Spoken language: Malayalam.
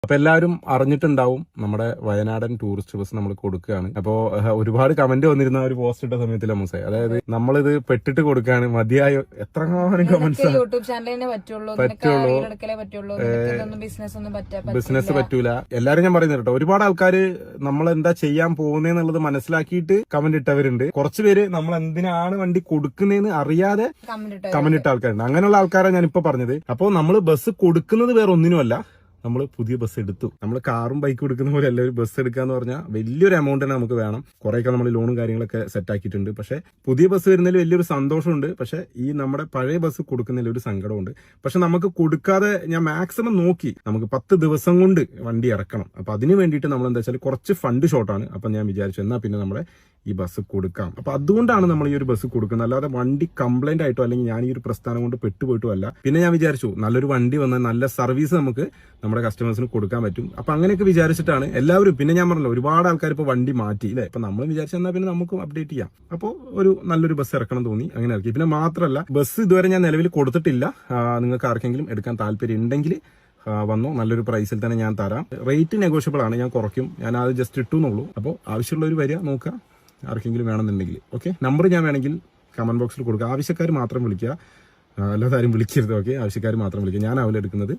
അപ്പൊ എല്ലാവരും അറിഞ്ഞിട്ടുണ്ടാവും നമ്മുടെ വയനാടൻ ടൂറിസ്റ്റ് ബസ് നമ്മൾ കൊടുക്കുകയാണ്. അപ്പോ ഒരുപാട് കമന്റ് വന്നിരുന്ന ഒരു പോസ്റ്റ് ഇട്ട സമയത്തിൽ മൂസേ, അതായത് നമ്മളിത് പെട്ടിട്ട് കൊടുക്കുകയാണ്, മതിയായ എത്രങ്ങാനും കമന്റ്സ് യൂട്യൂബ് ചാനലിനെ പറ്റുള്ളൂ, ബിസിനസ് പറ്റൂല. എല്ലാരും ഞാൻ പറയുന്നത് കേട്ടോ, ഒരുപാട് ആൾക്കാര് നമ്മൾ എന്താ ചെയ്യാൻ പോകുന്നതെന്നുള്ളത് മനസ്സിലാക്കിയിട്ട് കമന്റ് ഇട്ടവരുണ്ട്. കുറച്ചുപേര് നമ്മൾ എന്തിനാണ് വണ്ടി കൊടുക്കുന്നതെന്ന് അറിയാതെ കമന്റ് ഇട്ട ആൾക്കാരുണ്ട്. അങ്ങനെയുള്ള ആൾക്കാരാണ് ഞാൻ ഇപ്പൊ പറഞ്ഞത്. അപ്പോൾ നമ്മൾ ബസ് കൊടുക്കുന്നത് വേറെ ഒന്നിനുമല്ല, നമ്മൾ പുതിയ ബസ് എടുത്തു. നമ്മൾ കാറും ബൈക്കും എടുക്കുന്ന പോലെ അല്ല ഒരു ബസ് എടുക്കുക എന്ന് പറഞ്ഞാൽ വലിയൊരു എമൗണ്ട് തന്നെ നമുക്ക് വേണം. കുറേയൊക്കെ നമ്മൾ ലോണും കാര്യങ്ങളൊക്കെ സെറ്റ് ആക്കിയിട്ടുണ്ട്. പക്ഷെ പുതിയ ബസ് വരുന്നതിൽ വലിയൊരു സന്തോഷമുണ്ട്. പക്ഷെ ഈ നമ്മുടെ പഴയ ബസ് കൊടുക്കുന്നതിൽ ഒരു സങ്കടമുണ്ട്. പക്ഷെ നമുക്ക് കൊടുക്കാതെ ഞാൻ മാക്സിമം നോക്കി, നമുക്ക് 10 ദിവസം കൊണ്ട് വണ്ടി ഇറക്കണം. അപ്പൊ അതിന് വേണ്ടിയിട്ട് നമ്മൾ എന്താ വെച്ചാൽ കുറച്ച് ഫണ്ട് ഷോർട്ടാണ്. അപ്പൊ ഞാൻ വിചാരിച്ചു എന്നാ പിന്നെ നമ്മളെ ഈ ബസ് കൊടുക്കാം. അപ്പൊ അതുകൊണ്ടാണ് നമ്മൾ ഈ ഒരു ബസ് കൊടുക്കുന്നത്. അല്ലാതെ വണ്ടി കംപ്ലൈന്റ് ആയിട്ടോ അല്ലെങ്കിൽ ഞാൻ ഈ ഒരു പ്രസ്ഥാനം കൊണ്ട് പെട്ടുപോയിട്ടോ അല്ല. പിന്നെ ഞാൻ വിചാരിച്ചു നല്ലൊരു വണ്ടി വന്നാൽ നല്ല സർവീസ് നമുക്ക് നമ്മുടെ കസ്റ്റമേഴ്സിന് കൊടുക്കാൻ പറ്റും. അപ്പൊ അങ്ങനെയൊക്കെ വിചാരിച്ചിട്ടാണ് എല്ലാവരും. പിന്നെ ഞാൻ പറഞ്ഞല്ലോ, ഒരുപാട് ആൾക്കാർ ഇപ്പൊ വണ്ടി മാറ്റി അല്ലേ. ഇപ്പൊ നമ്മൾ വിചാരിച്ചാൽ പിന്നെ നമുക്കും അപ്ഡേറ്റ് ചെയ്യാം. അപ്പോൾ ഒരു നല്ലൊരു ബസ് ഇറക്കണം തോന്നി, അങ്ങനെ ഇറക്കി. പിന്നെ മാത്രമല്ല, ബസ് ഇതുവരെ ഞാൻ നിലവിൽ കൊടുത്തിട്ടില്ല. നിങ്ങൾക്ക് ആർക്കെങ്കിലും എടുക്കാൻ താല്പര്യം ഉണ്ടെങ്കിൽ വന്നോ, നല്ലൊരു പ്രൈസിൽ തന്നെ ഞാൻ തരാം. റേറ്റ് നെഗോഷ്യബിൾ ആണ്, ഞാൻ കുറയ്ക്കും. ഞാൻ അത് ജസ്റ്റ് ഇട്ടു എന്നുള്ളൂ. അപ്പോൾ ആവശ്യമുള്ളവർ വരിക, നോക്കുക, ആർക്കെങ്കിലും വേണമെന്നുണ്ടെങ്കിൽ. ഓക്കെ, നമ്പർ ഞാൻ വേണമെങ്കിൽ കമന്റ് ബോക്സിൽ കൊടുക്കുക. ആവശ്യക്കാർ മാത്രം വിളിക്കുക, അല്ലാതെ ആരും വിളിക്കരുത്. ഓക്കെ, ആവശ്യക്കാർ മാത്രം വിളിക്കുക. ഞാൻ അവലെടുക്കുന്നത്